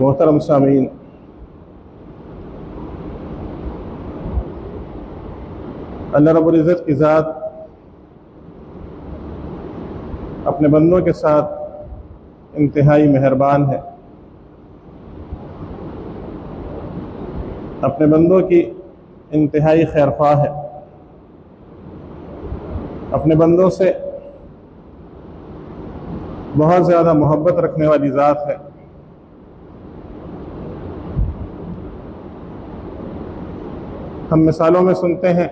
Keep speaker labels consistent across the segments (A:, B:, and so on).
A: मोहतरम सामीन, अल्लाह रब्बुल इज़्ज़त की ज़ात अपने बंदों के साथ इंतहाई मेहरबान है। अपने बंदों की इंतहाई खैरख्वाह है। अपने बंदों से बहुत ज़्यादा मोहब्बत रखने वाली ज़ात है। हम मिसालों में सुनते हैं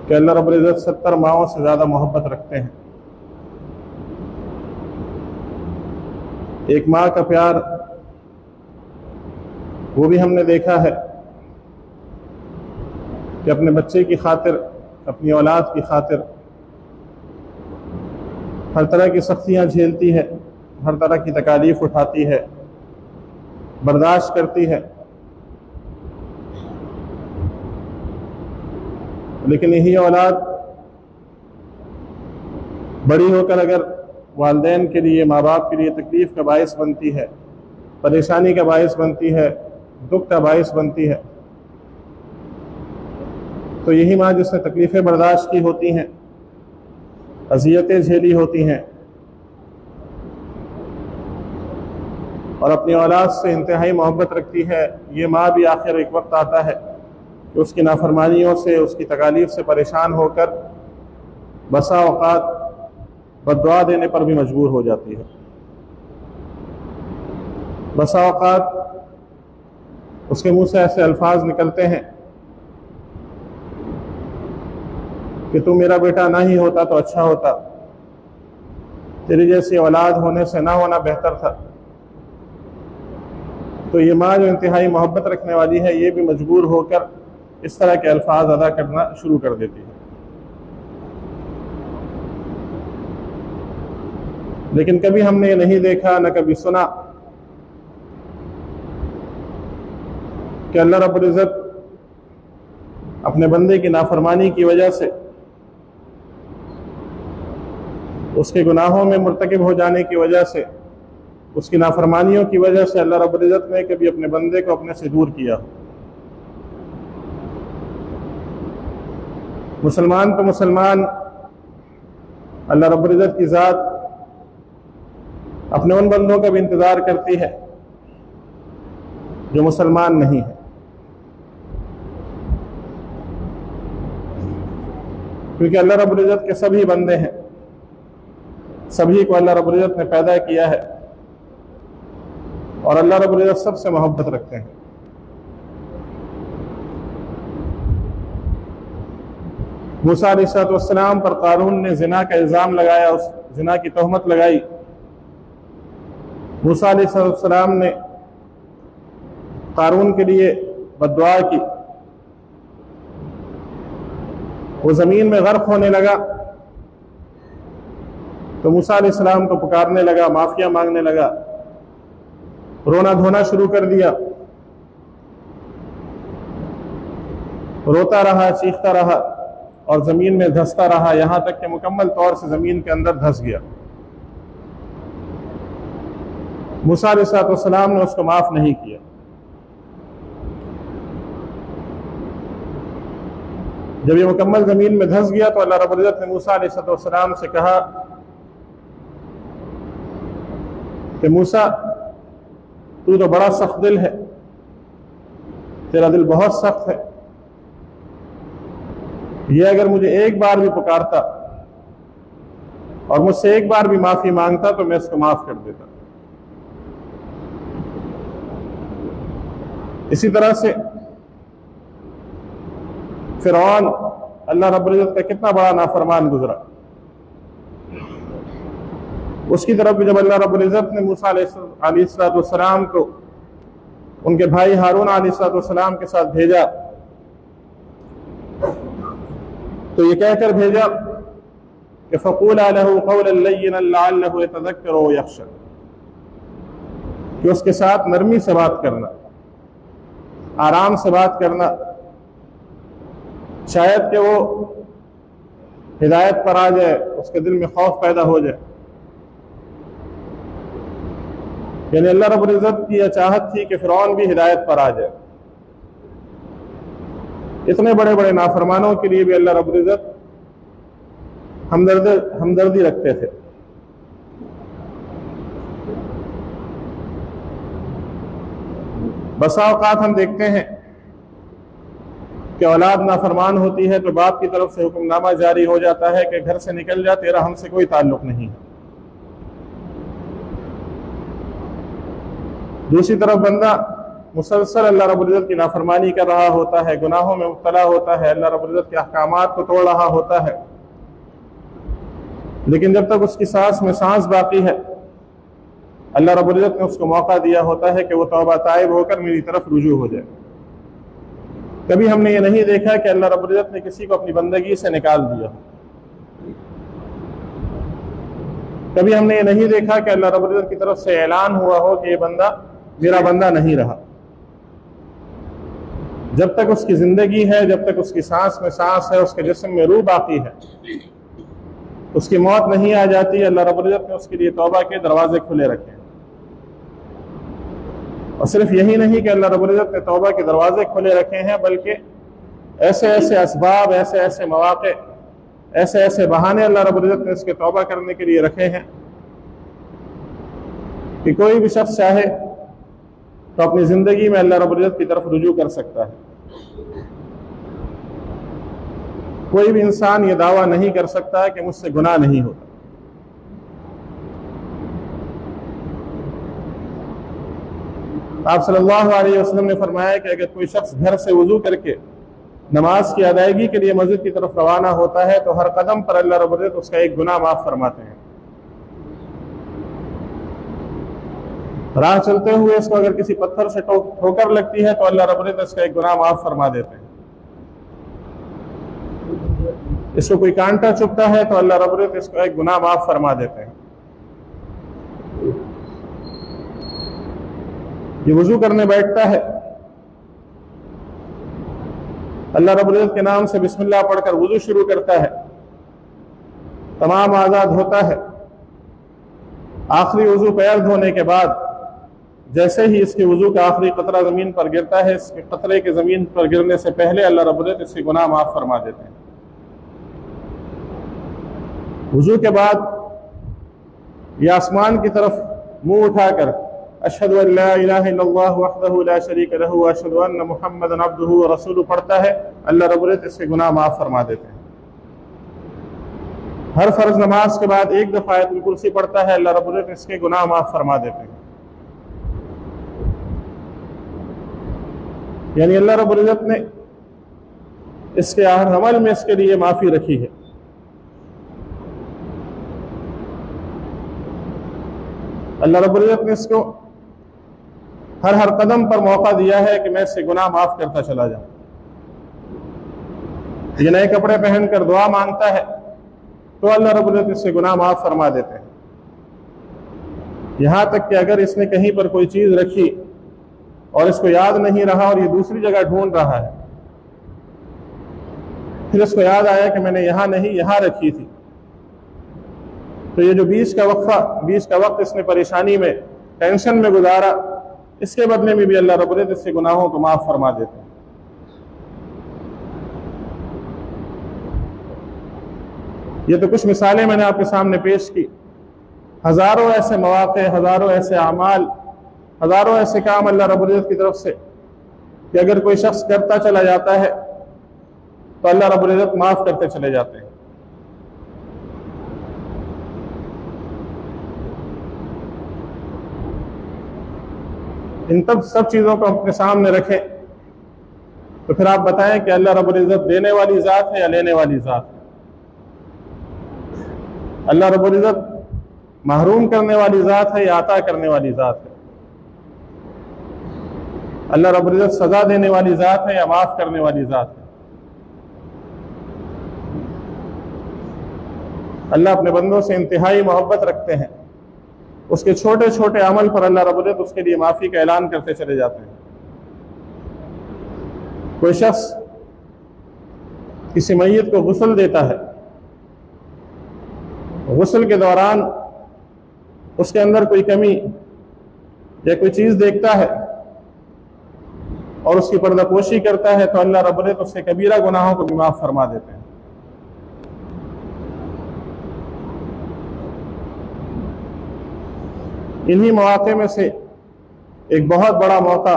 A: कि अल्लाह रब्बुल इज़्ज़त 70 माओं से ज़्यादा मोहब्बत रखते हैं। एक माँ का प्यार वो भी हमने देखा है कि अपने बच्चे की खातिर, अपनी औलाद की खातिर हर तरह की सख्तियाँ झेलती है, हर तरह की तकालीफ उठाती है, बर्दाश्त करती है। लेकिन यही औलाद बड़ी होकर अगर वालिदैन के लिए, माँ बाप के लिए तकलीफ़ का बायस बनती है, परेशानी का बायस बनती है, दुख का बायस बनती है, तो यही माँ जिसने तकलीफ़ें बर्दाश्त की होती हैं, अज़ियतें झेली होती हैं और अपनी औलाद से इंतहाई मोहब्बत रखती है, ये माँ भी आखिर एक वक्त आता है कि उसकी नाफरमानियों से, उसकी तकालीफ से परेशान होकर बसा औक़ात बद्दुआ देने पर भी मजबूर हो जाती है। बसा औक़ात उसके मुंह से ऐसे अल्फाज निकलते हैं कि तू मेरा बेटा ना ही होता तो अच्छा होता, तेरी जैसी औलाद होने से ना होना बेहतर था। तो ये माँ जो इंतहाई मोहब्बत रखने वाली है, ये भी मजबूर होकर इस तरह के अल्फाज अदा करना शुरू कर देती है। लेकिन कभी हमने ये नहीं देखा, न कभी सुना कि अल्लाह रब्बुल इज़्ज़त अपने बंदे की नाफरमानी की वजह से, उसके गुनाहों में मुर्तकिब हो जाने की वजह से, उसकी नाफरमानियों की वजह से अल्लाह रब्बुल इज़्ज़त ने कभी अपने बंदे को अपने से दूर किया। मुसलमान तो मुसलमान अल्लाह रब्बुल इज़्ज़त की ज़ात अपने उन बंदों का भी इंतज़ार करती है जो मुसलमान नहीं है, क्योंकि अल्लाह रब्बुल इज़्ज़त के सभी बंदे हैं, सभी को अल्लाह रब्बुल इज़्ज़त ने पैदा किया है और अल्लाह रब्बुल इज़्ज़त सबसे मोहब्बत रखते हैं। मूसा अलैहिस्सलाम पर कारून ने जिना का इल्ज़ाम लगाया, उस जिना की तोहमत लगाई। मूसा अलैहिस्सलाम ने कारून के लिए बद्दुआ की, वो ज़मीन में गर्क होने लगा तो मूसा अलैहिस्सलाम को पुकारने लगा, माफ़िया मांगने लगा, रोना धोना शुरू कर दिया, रोता रहा, चीखता रहा और ज़मीन में धंसता रहा, यहाँ तक कि मुकम्मल तौर से ज़मीन के अंदर धंस गया। मूसा अलैहिस्सलाम ने उसको माफ़ नहीं किया। जब ये मुकम्मल ज़मीन में धंस गया तो अल्लाह रब्बुल इज़्ज़त ने मूसा अलैहिस्सलाम से कहा कि मूसा, तू तो बड़ा सख्त दिल है, तेरा दिल बहुत सख्त है, ये अगर मुझे एक बार भी पुकारता और मुझसे एक बार भी माफ़ी मांगता तो मैं इसको माफ़ कर देता। इसी तरह से फिरौन अल्लाह रब्बुल इज़्ज़त का कितना बड़ा नाफरमान गुजरा, उसकी तरफ भी जब अल्लाह रब्बुल इज़्ज़त ने मूसा अलैहिस्सलाम को उनके भाई हारून अलैहिस्सलाम के साथ भेजा तो ये कहकर भेजा कि फ़क़ूला लहू क़ौलन लय्यिनन लअल्लहु यतज़क्करु व यख़शा, कि उसके साथ नरमी से बात करना, आराम से बात करना, शायद कि वो हिदायत पर आ जाए, उसके दिल में खौफ पैदा हो जाए। यानी अल्लाह रब्बुल इज़्ज़त की यह चाहत थी कि फिरौन भी हिदायत पर आ जाए। इतने बड़े बड़े नाफरमानों के लिए भी अल्लाह रब्बुल इज़्ज़त हमदर्दी रखते थे। बसा औकात हम देखते हैं कि औलाद नाफरमान होती है तो बाप की तरफ से हुक्मनामा जारी हो जाता है कि घर से निकल जा, तेरा हमसे कोई ताल्लुक नहीं है। दूसरी तरफ बंदा मुसलसल अल्लाह रब्बुल इज़्ज़त की नाफरमानी कर रहा होता है, गुनाहों में मुब्तला होता है, अल्लाह रब्बुल इज़्ज़त के अहकामात को तोड़ रहा होता है, लेकिन जब तक उसकी सांस में सांस बाकी है अल्लाह रब्बुल इज़्ज़त ने उसको मौका दिया होता है कि वो तौबा ताइब होकर मेरी तरफ रुजू हो जाए। कभी हमने ये नहीं देखा कि अल्लाह रब्बुल इज़्ज़त ने किसी को अपनी बंदगी से निकाल दिया, कभी हमने ये नहीं देखा कि अल्लाह रब्बुल इज़्ज़त की तरफ से ऐलान हुआ हो कि ये बंदा मेरा बंदा नहीं रहा। जब तक उसकी जिंदगी है, जब तक उसकी सांस में सांस है, उसके जिस्म में रूह बाकी है, उसकी मौत नहीं आ जाती, अल्लाह रब्बुल इज़्ज़त ने उसके लिए तौबा के दरवाजे खुले रखे। और सिर्फ यही नहीं कि अल्लाह रब्बुल इज़्ज़त ने तौबा के दरवाजे खुले रखे हैं, बल्कि ऐसे ऐसे असबाब, ऐसे ऐसे मौक़े, ऐसे ऐसे बहाने अल्लाह रब्बुल इज़्ज़त ने इसके तौबा करने के लिए रखे हैं कि कोई भी शख्स चाहे तो अपनी ज़िंदगी में अल्लाह रब्बुल इज़्ज़त की तरफ रुजू कर सकता है। कोई भी इंसान ये दावा नहीं कर सकता कि मुझसे गुनाह नहीं होता। आप सल्लल्लाहु अलैहि वसल्लम ने फरमाया कि अगर कोई शख्स घर से वुज़ू करके नमाज की अदायगी के लिए मस्जिद की तरफ रवाना होता है तो हर कदम पर अल्लाह रब्बुल इज़्ज़त उसका एक गुनाह माफ़ फरमाते हैं। राह चलते हुए इसको अगर किसी पत्थर से ठोकर लगती है तो अल्लाह रब्बुल इज़्ज़त इसका एक गुनाह माफ़ फरमा देते हैं। इसको कोई कांटा चुभता है तो अल्लाह रब्बुल इज़्ज़त इसको एक गुनाह माफ़ फरमा देते हैं। ये वुज़ू करने बैठता है, अल्लाह रब्बुल इज़्ज़त के नाम से बिस्मिल्लाह पढ़कर वुज़ू शुरू करता है, तमाम आज़ाद होता है। आखिरी वुज़ू पैर धोने के बाद जैसे ही इसके वुज़ू का आखिरी कतरा ज़मीन पर गिरता है, इसके कतरे के ज़मीन पर गिरने से पहले अल्लाह रब्बुल इज़्ज़त इसके गुनाह माफ़ फरमा देते हैं। वुज़ू के बाद यह आसमान की तरफ मुंह उठाकर अशहदु अन ला इलाहा इल्लल्लाह वहदहु ला शरीक लहु व अशहदु अन्न मुहम्मदन अब्दुहु व रसूलुहु पढ़ता है, अल्लाह रब्बुल इज़्ज़त इसके गुनाह माफ़ फरमा देते हैं। हर फर्ज नमाज के बाद एक दफ़ा आयतुल कुर्सी पढ़ता है, अल्लाह रब्बुल इज़्ज़त इसके गुनाह माफ़ फरमा देते हैं। यानी अल्लाह रब्बुल इज़्ज़त ने इसके हर अमल में इसके लिए माफ़ी रखी है। अल्लाह रब्बुल इज़्ज़त ने इसको हर कदम पर मौका दिया है कि मैं इससे गुनाह माफ़ करता चला जाऊं। ये नए कपड़े पहनकर दुआ मांगता है तो अल्लाह रब्बुल इज़्ज़त इससे गुनाह माफ़ फरमा देते हैं। यहाँ तक कि अगर इसने कहीं पर कोई चीज़ रखी और इसको याद नहीं रहा और ये दूसरी जगह ढूंढ रहा है, फिर इसको याद आया कि मैंने यहाँ नहीं यहाँ रखी थी, तो ये जो बीच का वक्त इसने परेशानी में, टेंशन में गुजारा, इसके बदले में भी अल्लाह रब्बुल इज़्ज़त इससे गुनाहों को माफ़ फरमा देते हैं। ये तो कुछ मिसालें मैंने आपके सामने पेश की। हज़ारों ऐसे मौक़े, हज़ारों ऐसे अमाल, हज़ारों ऐसे काम अल्लाह रब्बुल इज़्ज़त की तरफ से कि अगर कोई शख्स करता चला जाता है तो अल्लाह रब्बुल इज़्ज़त माफ़ करते चले जाते हैं। इन सब चीज़ों को अपने सामने रखें तो फिर आप बताएं कि अल्लाह रब्बुल इज़्ज़त देने वाली ज़ात है या लेने वाली ज़ात है। अल्लाह रब्बुल इज़्ज़त महरूम करने वाली ज़ात है या अता करने वाली ज़ात है। अल्लाह रब्बुल इज़्ज़त सज़ा देने वाली ज़ात है या माफ़ करने वाली ज़ात है। अल्लाह अपने बंदों से इंतहाई मोहब्बत रखते हैं। उसके छोटे छोटे अमल पर अल्लाह रब्बुल इज़्ज़त उसके लिए माफ़ी का ऐलान करते चले जाते हैं। कोई शख्स किसी मैयत को गुस्ल देता है, गुस्ल के दौरान उसके अंदर कोई कमी या कोई चीज़ देखता है और उसकी पर्दापोशी करता है तो अल्लाह रब्बुल इज़्ज़त उसके कबीरा गुनाहों को भी माफ़ फरमा देते हैं। इन्हीं मौक़े में से एक बहुत बड़ा मौका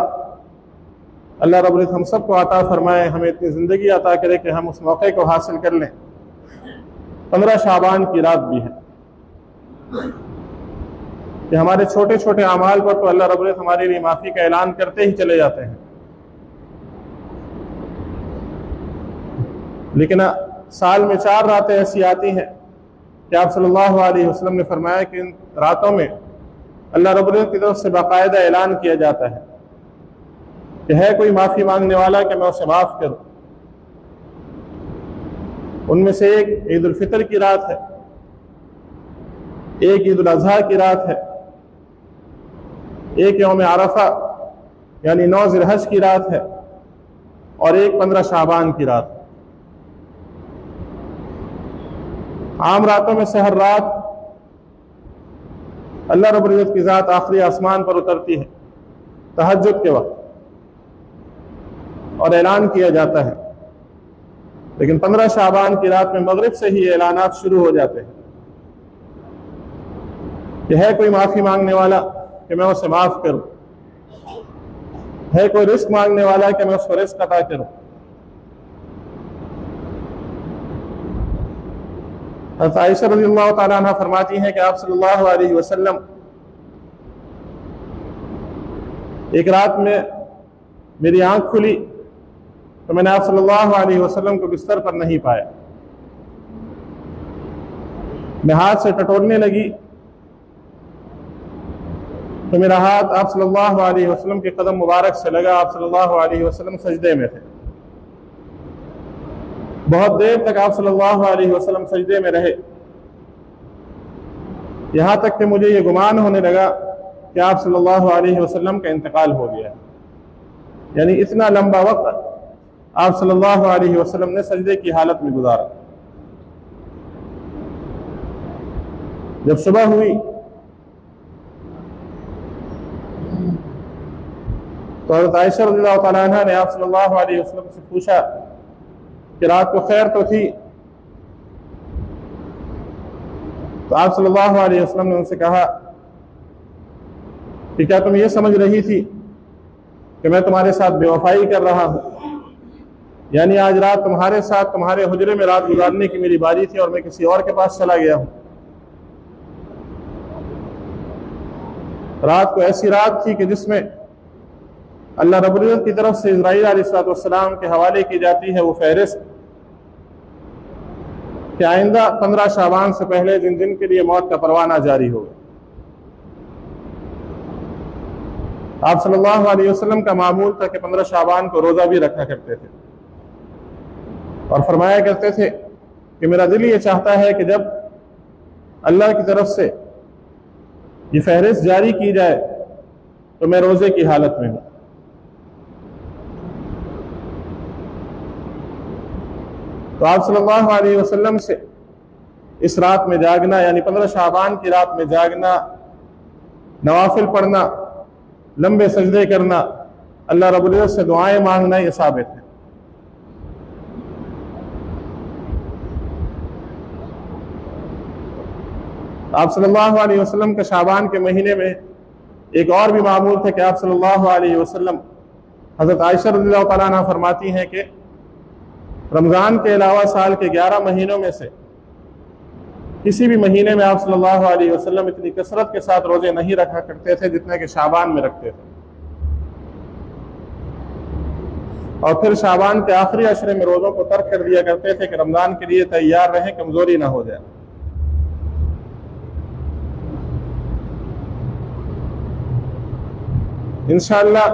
A: अल्लाह रब्बुल इज़्ज़त हम सबको अता फरमाए, हमें इतनी ज़िंदगी अता करे कि हम उस मौके को हासिल कर लें। 15 शाबान की रात भी है कि हमारे छोटे छोटे अमाल पर तो अल्लाह रब्बुल इज़्ज़त हमारे लिए माफ़ी का ऐलान करते ही चले जाते हैं, लेकिन साल में 4 रातें ऐसी आती हैं कि आप सल्लल्लाहु अलैहि वसल्लम ने फरमाया कि इन रातों में अल्लाह रब्बुल इज़्ज़त की तरफ से बाकायदा ऐलान किया जाता है कि है कोई माफ़ी मांगने वाला कि मैं उसे माफ़ करूं। उनमें से एक ईद उल फितर की रात है, एक ईद उल अज़हा की रात है, एक यौम अरफा यानी 9 ज़िलहज की रात है और एक 15 शाबान की रात है। आम रातों में से हर रात अल्लाह रब्बुल इज़्ज़त की ज़ात आखिरी आसमान पर उतरती है तहज्जुद के वक्त और ऐलान किया जाता है, लेकिन 15 शाबान की रात में मगरिब से ही ऐलानात शुरू हो जाते हैं कि है कोई माफ़ी मांगने वाला कि मैं उसे माफ़ करूं, है कोई रिस्क मांगने वाला कि मैं उसको रिस्क अता करूं। हज़रत आयशा रज़ियल्लाहु ताला अन्हा फरमाती हैं कि आप सल्लल्लाहु अलैहि वसल्लम एक रात में मेरी आंख खुली तो मैंने आप सल्लल्लाहु अलैहि वसल्लम को बिस्तर पर नहीं पाया। मैं हाथ से टटोलने लगी तो मेरा हाथ आप सल्लल्लाहु अलैहि वसल्लम के कदम मुबारक से लगा। आप सल्लल्लाहु अलैहि वसल्लम सजदे में थे। बहुत देर तक आप सल्लल्लाहु अलैहि वसल्लम सजदे में रहे, यहाँ तक कि मुझे ये गुमान होने लगा कि आप सल्लल्लाहु अलैहि वसल्लम का इंतकाल हो गया। यानी इतना लंबा वक्त आप सल्लल्लाहु अलैहि वसल्लम ने सजदे की हालत में गुजारा। जब सुबह हुई तो हज़रत आयशा रज़ियल्लाहु ताला अन्हा ने आप सल्लल्लाहु अलैहि वसल्लम से पूछा कि रात को खैर तो थी? तो आप सल्लल्लाहु अलैहि वसल्लम ने उनसे कहा कि क्या तुम ये समझ रही थी कि मैं तुम्हारे साथ बेवफाई कर रहा हूं? यानी आज रात तुम्हारे साथ तुम्हारे हुजरे में रात गुजारने की मेरी बारी थी और मैं किसी और के पास चला गया हूं। रात को ऐसी रात थी कि जिसमें अल्लाह रब्बुल इज़्ज़त की तरफ से इज़राईल अलैहिस्सलाम के हवाले की जाती है वो फहरिस्त कि आइंदा 15 शाबान से पहले जिन जिन के लिए मौत का परवाना जारी होगा। आप सल्लल्लाहु अलैहि वसल्लम का मामूल था कि 15 शाबान को रोज़ा भी रखा करते थे और फरमाया करते थे कि मेरा दिल ये चाहता है कि जब अल्लाह की तरफ से ये फहरिस्त जारी की जाए तो मैं रोज़े की हालत में हूँ। तो आप सल्लल्लाहु अलैहि वसल्लम से इस रात में जागना यानी 15 शाबान की रात में जागना, नवाफिल पढ़ना, लंबे सजदे करना, अल्लाह रब्बुल इज़्ज़त से दुआएं मांगना ये साबित है। आप सल्लल्लाहु अलैहि वसल्लम के शाबान के महीने में एक और भी मामूल थे कि आप सल्लल्लाहु अलैहि वसल्लम, हज़रत आयशा रज़ियल्लाहु तआला अन्हा फरमाती हैं कि रमज़ान के अलावा साल के 11 महीनों में से किसी भी महीने में आप सल्लल्लाहु अलैहि वसल्लम इतनी कसरत के साथ रोज़े नहीं रखा करते थे जितने कि शाबान में रखते थे। और फिर शाबान के आखिरी अशरे में रोज़ों को तर्क कर दिया करते थे कि रमज़ान के लिए तैयार रहें, कमज़ोरी ना हो जाए। इंशाअल्लाह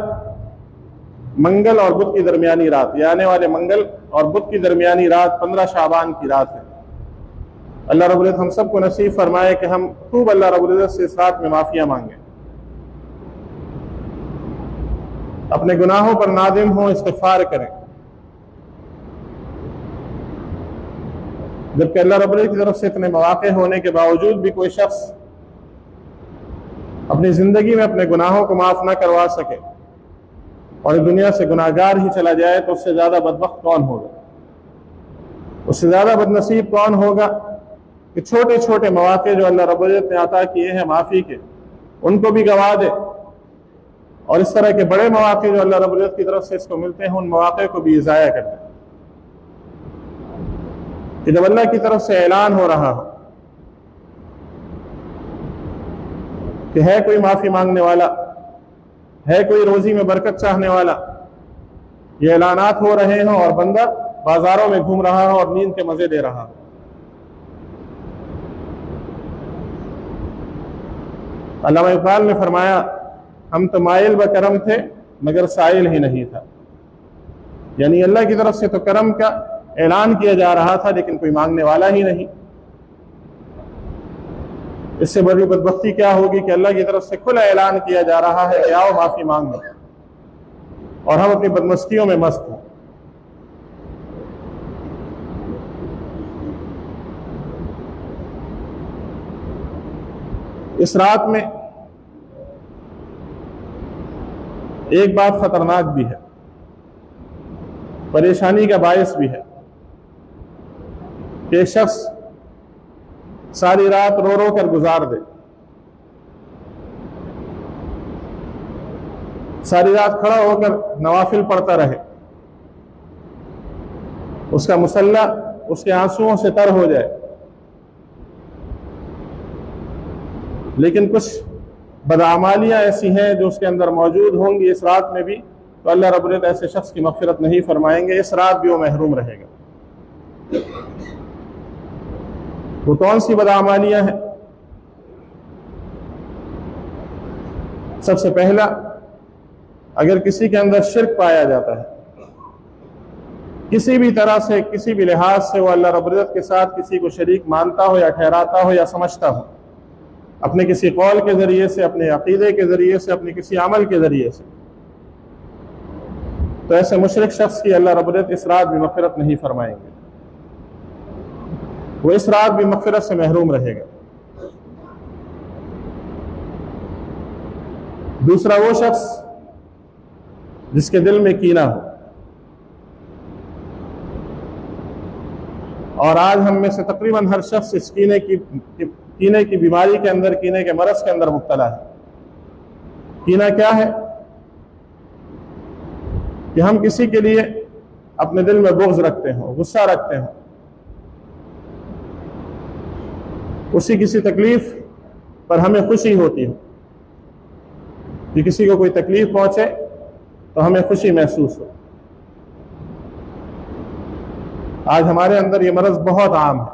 A: मंगल और बुध की दरमियानी रात, ये आने वाले मंगल और बुध की दरमियानी रात 15 शाबान की रात है। अल्लाह रब्बुल इज़्ज़त हम सबको नसीब फरमाए कि हम खूब अल्लाह रब्बुल इज़्ज़त से इस रात में माफ़िया मांगे, अपने गुनाहों पर नादिम हों, इस्तिग़फ़ार करें। जबकि अल्लाह रब्बुल इज़्ज़त की तरफ से इतने मौक़े होने के बावजूद भी कोई शख्स अपनी ज़िंदगी में अपने गुनाहों को माफ़ ना करवा सके और दुनिया से गुनाहगार ही चला जाए, तो उससे ज़्यादा बदबख्त कौन होगा, उससे ज़्यादा बदनसीब कौन होगा कि छोटे छोटे मौक़े जो अल्लाह रब्बुल इज़्ज़त ने अता किए हैं माफ़ी के, उनको भी गवा दे, और इस तरह के बड़े मौक़े जो अल्लाह रब्बुल इज़्ज़त की तरफ से इसको मिलते हैं उन मौक़े को भी ज़ाया कर दे। कि जब अल्लाह की तरफ से ऐलान हो रहा हो कि है कोई माफ़ी मांगने वाला, है कोई रोज़ी में बरकत चाहने वाला, ये ऐलानात हो रहे हों और बंदा बाजारों में घूम रहा हो और नींद के मज़े ले रहा हो। अल्लामा इक़बाल ने फरमाया, हम तो माइल व करम थे मगर साइल ही नहीं था। यानी अल्लाह की तरफ से तो करम का ऐलान किया जा रहा था लेकिन कोई मांगने वाला ही नहीं। इससे बड़ी बदबख्ती क्या होगी कि अल्लाह की तरफ से खुला ऐलान किया जा रहा है कि आओ माफ़ी मांग लो, और हम अपनी बदमस्तियों में मस्त हैं। इस रात में एक बात खतरनाक भी है, परेशानी का बायस भी है कि एक शख्स सारी रात रो रो कर गुजार दे, सारी रात खड़ा होकर नवाफिल पढ़ता रहे, उसका मुसल्ला उसके आंसुओं से तर हो जाए, लेकिन कुछ बदआमालियां ऐसी हैं जो उसके अंदर मौजूद होंगी इस रात में भी, तो अल्लाह रब्बुल इज़्ज़त ऐसे शख्स की मग़फ़िरत नहीं फरमाएंगे, इस रात भी वो महरूम रहेगा। वो कौन सी बदआमालियां हैं? सबसे पहला, अगर किसी के अंदर शिर्क पाया जाता है, किसी भी तरह से, किसी भी लिहाज से वो अल्लाह रब्बुल इज़्ज़त के साथ किसी को शरीक मानता हो या ठहराता हो या समझता हो, अपने किसी कौल के ज़रिए से, अपने अक़ीदे के ज़रिए से, अपने किसी अमल के ज़रिए से, तो ऐसे मुशरिक शख्स की अल्लाह रब्बुल इज़्ज़त इस रात भी मग़फ़िरत नहीं फरमाएंगे, वो इस रात भी मग़फ़िरत से महरूम रहेगा। दूसरा, वो शख्स जिसके दिल में कीना हो, और आज हम में से तकरीबन हर शख्स इस कीने की बीमारी के अंदर, कीने के मरज़ के अंदर मुब्तला है। कीना क्या है? कि हम किसी के लिए अपने दिल में बुग़्ज़ रखते हो, गुस्सा रखते हो, उसी किसी तकलीफ पर हमें खुशी होती हो कि किसी को कोई तकलीफ पहुंचे तो हमें खुशी महसूस हो। आज हमारे अंदर ये मरज़ बहुत आम है।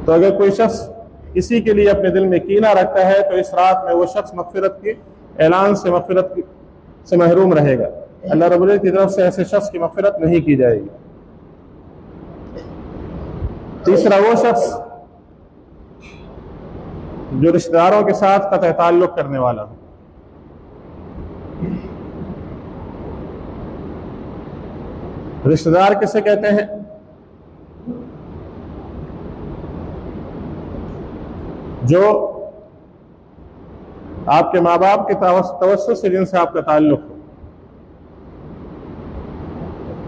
A: तो अगर कोई शख्स किसी के लिए अपने दिल में कीना रखता है तो इस रात में वो शख्स मग़फ़िरत के ऐलान से, मग़फ़िरत से महरूम रहेगा। अल्लाह रब्बुल इज़्ज़त की तरफ से ऐसे शख्स की मग़फ़िरत नहीं की जाएगी। तीसरा, वो शख्स जो रिश्तेदारों के साथ क़त्अ ताल्लुक़ करने वाला हो। रिश्तेदार किसे कहते हैं? जो आपके माँ बाप के तवस्सुत से जिनसे आपका ताल्लुक़ हो,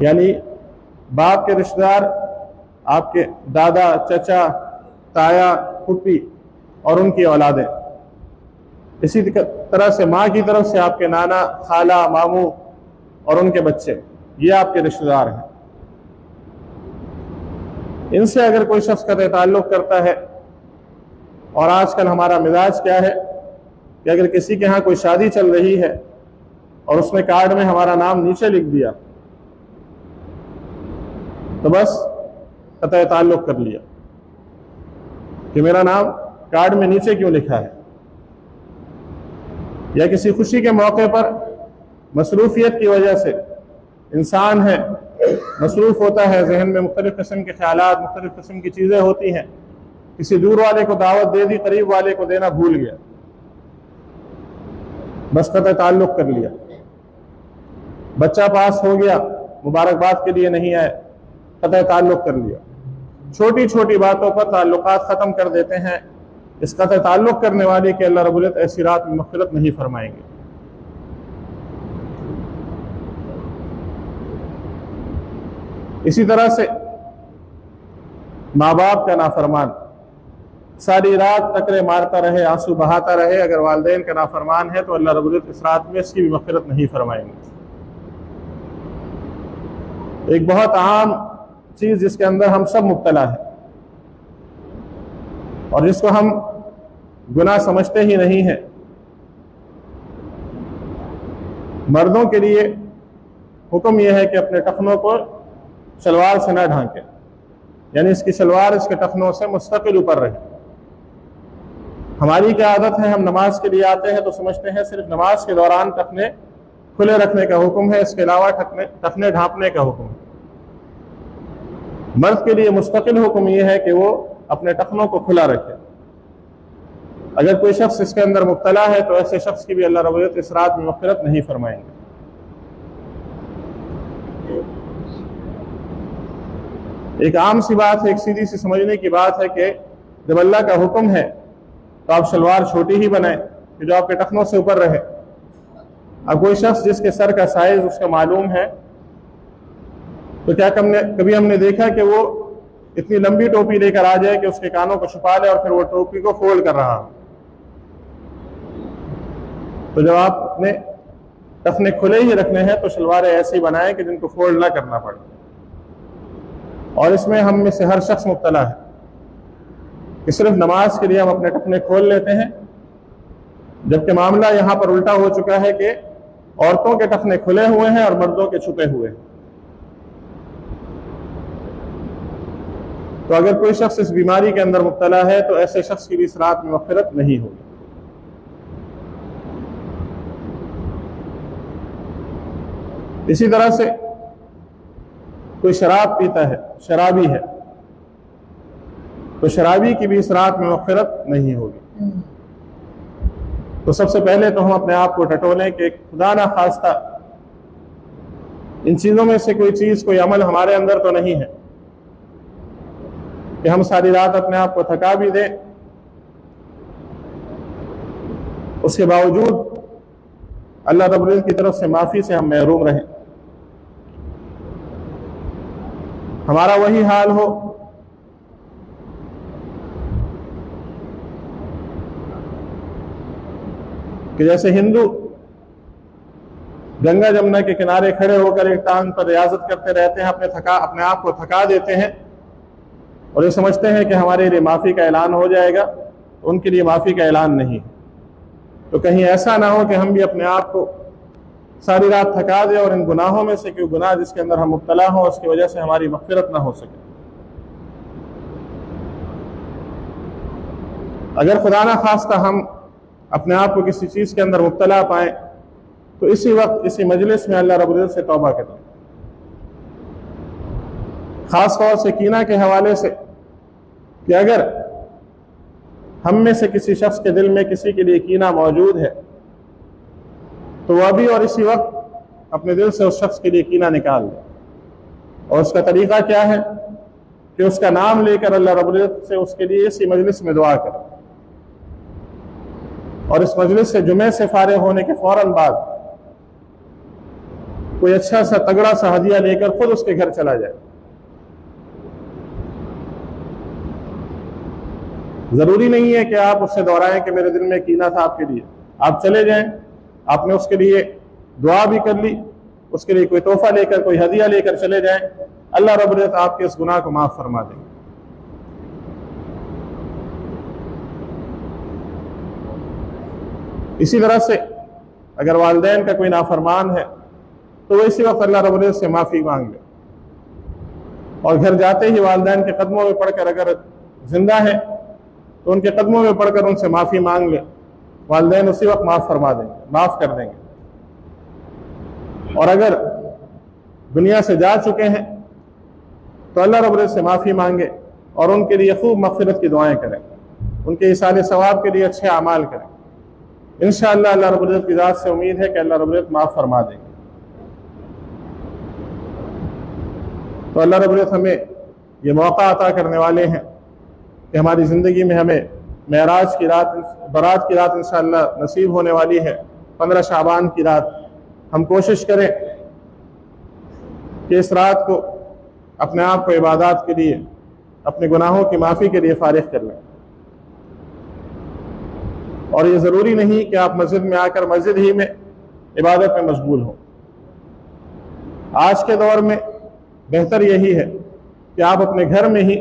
A: यानी बाप के रिश्तेदार आपके दादा, चचा, ताया, फूफी और उनकी औलादें। इसी तरह से माँ की तरफ से आपके नाना, खाला, मामू और उनके बच्चे, ये आपके रिश्तेदार हैं। इनसे अगर कोई शख्स का ताल्लुक़ करता है, और आजकल हमारा मिजाज क्या है कि अगर किसी के यहाँ कोई शादी चल रही है और उसने कार्ड में हमारा नाम नीचे लिख दिया तो बस कतई ताल्लुक़ कर लिया कि मेरा नाम कार्ड में नीचे क्यों लिखा है। या किसी खुशी के मौके पर मसरूफियत की वजह से इंसान है, मसरूफ़ होता है, जहन में मुख्तलिफ़ किस्म के ख्यालात, मुख्तलिफ़ किस्म की चीज़ें होती हैं, किसी दूर वाले को दावत दे दी, करीब वाले को देना भूल गया, बस कतई ताल्लुक़ कर लिया। बच्चा पास हो गया, मुबारकबाद के लिए नहीं आए, कतई ताल्लुक़ कर लिया। छोटी छोटी बातों पर ताल्लुकात ख़त्म कर देते हैं। इस कतई ताल्लुक़ करने वाले के अल्लाह रब्बुल इज़्ज़त ऐसी रात में मग़फ़िरत नहीं फरमाएंगे। इसी तरह से माँ बाप का नाफरमान सारी रात टकरे मारता रहे, आंसू बहाता रहे, अगर वालिदैन का नाफरमान है तो अल्लाह रब्बुल इज़्ज़त इस रात में इसकी भी मग़फ़िरत नहीं फरमाएंगे। एक बहुत आम चीज़ जिसके अंदर हम सब मुब्तला है और जिसको हम गुनाह समझते ही नहीं है, मर्दों के लिए हुक्म यह है कि अपने टखनों को शलवार से ना ढांकें, यानी इसकी शलवार इसके टखनों से मुस्तकिल ऊपर रहे। हमारी क्या आदत है, हम नमाज के लिए आते हैं तो समझते हैं सिर्फ नमाज के दौरान टखने खुले रखने का हुक्म है, इसके अलावा टखने ढांपने का हुक्म है। मर्द के लिए मुस्तकिल हुक्म यह है कि वो अपने टखनों को खुला रखे। अगर कोई शख्स इसके अंदर मुब्तला है तो ऐसे शख्स की भी अल्लाह रब्बुल इज़्ज़त इस रात में मग़फ़िरत नहीं फरमाएंगे। एक आम सी बात है, एक सीधी सी समझने की बात है कि जब अल्लाह का हुक्म है तो आप शलवार छोटी ही बनाएं कि जो आपके टखनों से ऊपर रहे। अब कोई शख्स जिसके सर का साइज उसका मालूम है तो क्या कभी हमने देखा कि वो इतनी लंबी टोपी लेकर आ जाए कि उसके कानों को छुपा ले और फिर वो टोपी को फोल्ड कर रहा हो। तो जब आप अपने टखने खुले ही रखने हैं तो शलवारें ऐसे ही बनाएं कि जिनको फोल्ड ना करना पड़े। और इसमें हम में से हर शख्स मुब्तला है कि सिर्फ नमाज के लिए हम अपने टखने खोल लेते हैं, जबकि मामला यहाँ पर उल्टा हो चुका है कि औरतों के टखने खुले हुए हैं और मर्दों के छुपे हुए हैं। तो अगर कोई शख्स इस बीमारी के अंदर मुब्तला है तो ऐसे शख्स की भी इस रात में मग़फ़िरत नहीं होगी। इसी तरह से कोई शराब पीता है, शराबी है, तो शराबी की भी इस रात में मग़फ़िरत नहीं होगी। तो सबसे पहले तो हम अपने आप को टटोलें कि खुदा ना खास्ता इन चीज़ों में से कोई चीज़, कोई अमल हमारे अंदर तो नहीं है कि हम सारी रात अपने आप को थका भी दें, उसके बावजूद अल्लाह रब्बुल इज़्ज़त की तरफ से माफ़ी से हम महरूम रहें। हमारा वही हाल हो कि जैसे हिंदू गंगा जमुना के किनारे खड़े होकर एक टांग पर रियाजत करते रहते हैं, अपने आप को थका देते हैं और ये समझते हैं कि हमारे लिए माफ़ी का ऐलान हो जाएगा, तो उनके लिए माफ़ी का ऐलान नहीं है। तो कहीं ऐसा ना हो कि हम भी अपने आप को सारी रात थका दें और इन गुनाहों में से कोई गुनाह जिसके अंदर हम मुब्तला हों उसकी वजह से हमारी मग़फ़िरत ना हो सके। अगर खुदा ना खास्ता हम अपने आप को किसी चीज़ के अंदर मुब्तला पाएँ तो इसी वक्त इसी मजलिस में अल्लाह रब्बुल इज़्ज़त से तौबा करें। ख़ास तौर से कीना के हवाले से कि अगर हम में से किसी शख्स के दिल में किसी के लिए कीना मौजूद है तो वह भी और इसी वक्त अपने दिल से उस शख्स के लिए कीना निकाल दे। और उसका तरीक़ा क्या है कि उसका नाम लेकर अल्लाह रब्बुल इज़्ज़त से उसके लिए इसी मजलिस में दुआ करें और इस मजलिस से जुमे से फारिग होने के फ़ौरन बाद कोई अच्छा सा तगड़ा सा हदिया लेकर खुद उसके घर चला जाए ज़रूरी नहीं है कि आप उससे दोहराएं कि मेरे दिल में कीना था आपके लिए। आप चले जाएं, आपने उसके लिए दुआ भी कर ली, उसके लिए कोई तोहफा लेकर, कोई हदिया लेकर चले जाएं, अल्लाह रब्बुल इज़्ज़त आपके इस गुनाह को माफ़ फरमा देंगे। इसी तरह से अगर वालिदैन का कोई नाफरमान है तो वो इसी वक्त अल्लाह रब्बुल इज़्ज़त से माफ़ी मांग ले, और घर जाते ही वालिदैन के कदमों में पढ़कर, अगर जिंदा है तो उनके कदमों में पढ़कर उनसे माफ़ी मांग ले, वालिदैन उसी वक्त माफ़ फरमा देंगे, माफ़ कर देंगे। और अगर दुनिया से जा चुके हैं तो अल्लाह रब्बुल इज़्ज़त से माफ़ी मांगे और उनके लिए खूब मग़फ़िरत की दुआएं करें, उनके इसाले सवाब के लिए अच्छे अमाल करें। इंशाअल्लाह अल्लाह रब्बुल इज़्ज़त की ज़ात से उम्मीद है कि अल्लाह रब्बुल इज़्ज़त माफ़ फरमा देंगे। तो अल्लाह रब्बुल इज़्ज़त हमें ये मौका अता करने वाले हैं कि हमारी ज़िंदगी में हमें मेराज की रात, बारात की रात इंशाअल्लाह नसीब होने वाली है, 15 शाबान की रात। हम कोशिश करें कि इस रात को अपने आप को इबादत के लिए, अपने गुनाहों की माफ़ी के लिए फारिग कर लें। और ये ज़रूरी नहीं कि आप मस्जिद में आकर मस्जिद ही में इबादत में मशगूल हों। आज के दौर में बेहतर यही है कि आप अपने घर में ही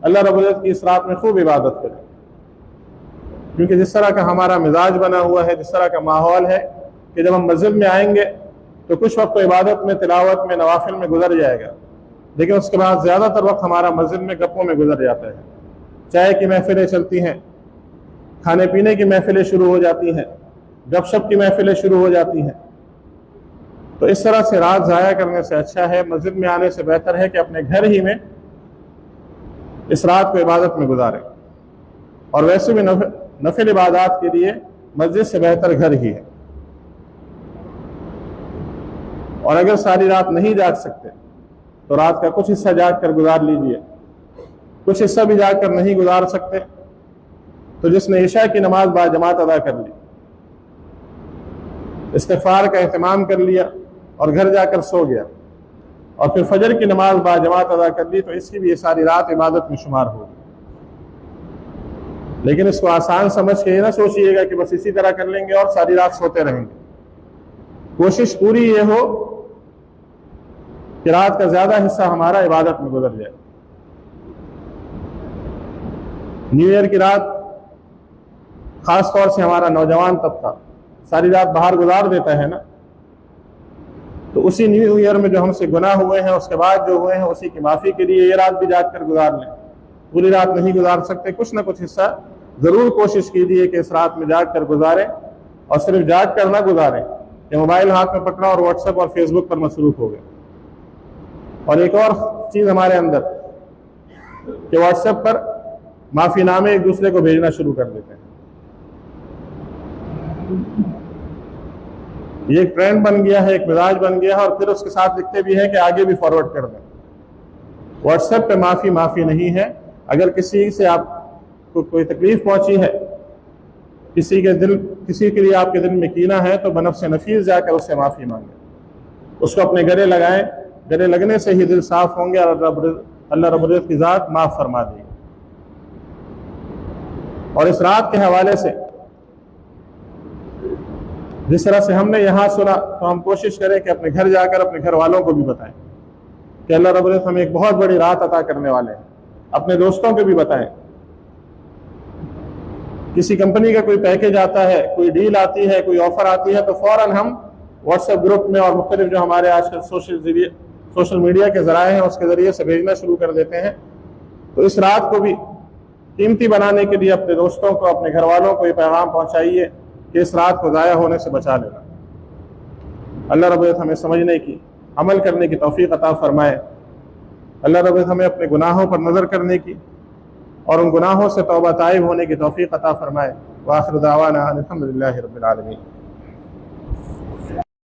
A: अल्लाह रब्बुल इज़्ज़त की इस रात में खूब इबादत करें, क्योंकि जिस तरह का हमारा मिजाज बना हुआ है, जिस तरह का माहौल है कि जब हम मस्जिद में आएंगे तो कुछ वक्त तो इबादत में, तिलावत में, नवाफिल में गुजर जाएगा, लेकिन उसके बाद ज़्यादातर वक्त हमारा मस्जिद में गप्पों में गुजर जाता है। चाय की महफिलें चलती हैं, खाने पीने की महफिलें शुरू हो जाती हैं, गपशप की महफिलें शुरू हो जाती हैं। तो इस तरह से रात ज़ाया करने से अच्छा है, मस्जिद में आने से बेहतर है कि अपने घर ही में इस रात को इबादत में गुजारें। और वैसे भी नफिल इबादत के लिए मस्जिद से बेहतर घर ही है। और अगर सारी रात नहीं जाग सकते तो रात का कुछ हिस्सा जाग कर गुजार लीजिए, कुछ हिस्सा भी जाग कर नहीं गुजार सकते तो जिसने इशा की नमाज बाजमात अदा कर ली, इस्तिग़फ़ार का एहतमाम कर लिया और घर जाकर सो गया और फिर फजर की नमाज बाजमात अदा कर ली, तो इसकी भी ये सारी रात इबादत में शुमार होगी। लेकिन इसको आसान समझ के ये ना सोचिएगा कि बस इसी तरह कर लेंगे और सारी रात सोते रहेंगे। कोशिश पूरी ये हो कि रात का ज्यादा हिस्सा हमारा इबादत में गुजर जाए। न्यू ईयर की रात खास तौर से हमारा नौजवान तबका सारी रात बाहर गुजार देता है ना, तो उसी न्यू ईयर में जो हमसे गुनाह हुए हैं, उसके बाद जो हुए हैं, उसी की माफ़ी के लिए ये रात भी जाग कर गुजार लें। पूरी रात नहीं गुजार सकते, कुछ ना कुछ हिस्सा ज़रूर कोशिश कीजिए कि इस रात में जाग कर गुजारें। और सिर्फ जाग कर ना गुजारें कि मोबाइल हाथ में पकड़ा और व्हाट्सएप और फेसबुक पर मसरूफ़ हो गए। और एक और चीज़ हमारे अंदर कि व्हाट्सएप पर माफ़ीनामे एक दूसरे को भेजना शुरू कर देते हैं। ये एक ट्रेंड बन गया है, एक मिजाज बन गया है, और फिर उसके साथ लिखते भी हैं कि आगे भी फॉरवर्ड कर दें। व्हाट्सएप पे माफ़ी नहीं है। अगर किसी से आपको कोई तकलीफ पहुंची है, किसी के लिए आपके दिल में कीना है, तो बनफ़्स नफीस जाकर उससे माफ़ी मांगे, उसको अपने गले लगाएं। गले लगने से ही दिल साफ होंगे और अल्लाह रब्बुल इज़्ज़त की ज़ात माफ़ फरमा देगी। और इस रात के हवाले से जिस तरह से हमने यहाँ सुना, तो हम कोशिश करें कि अपने घर जाकर अपने घर वालों को भी बताएं कि अल्लाह रब्बुल इज़्ज़त हमें एक बहुत बड़ी रात अता करने वाले हैं। अपने दोस्तों को भी बताएं। किसी कंपनी का कोई पैकेज आता है, कोई डील आती है, कोई ऑफर आती है, तो फौरन हम व्हाट्सएप ग्रुप में और मुख्तलिफ जो हमारे आजकल सोशल मीडिया के ज़राए हैं उसके ज़रिए से भेजना शुरू कर देते हैं। तो इस रात को भी कीमती बनाने के लिए अपने दोस्तों को, अपने घर वालों को ये पैगाम पहुँचाइए कि इस रात को ज़ाया होने से बचा लेना। अल्लाह रब्बुल इज़्ज़त हमें समझने की, अमल करने की तौफीक अता फरमाए। अल्लाह रब्बुल इज़्ज़त हमें अपने गुनाहों पर नज़र करने की और उन गुनाहों से तौबा ताइब होने की तौफीक अता फरमाए। व आखिर दावाना अल्हम्दुलिल्लाहि रब्बिल आलमीन।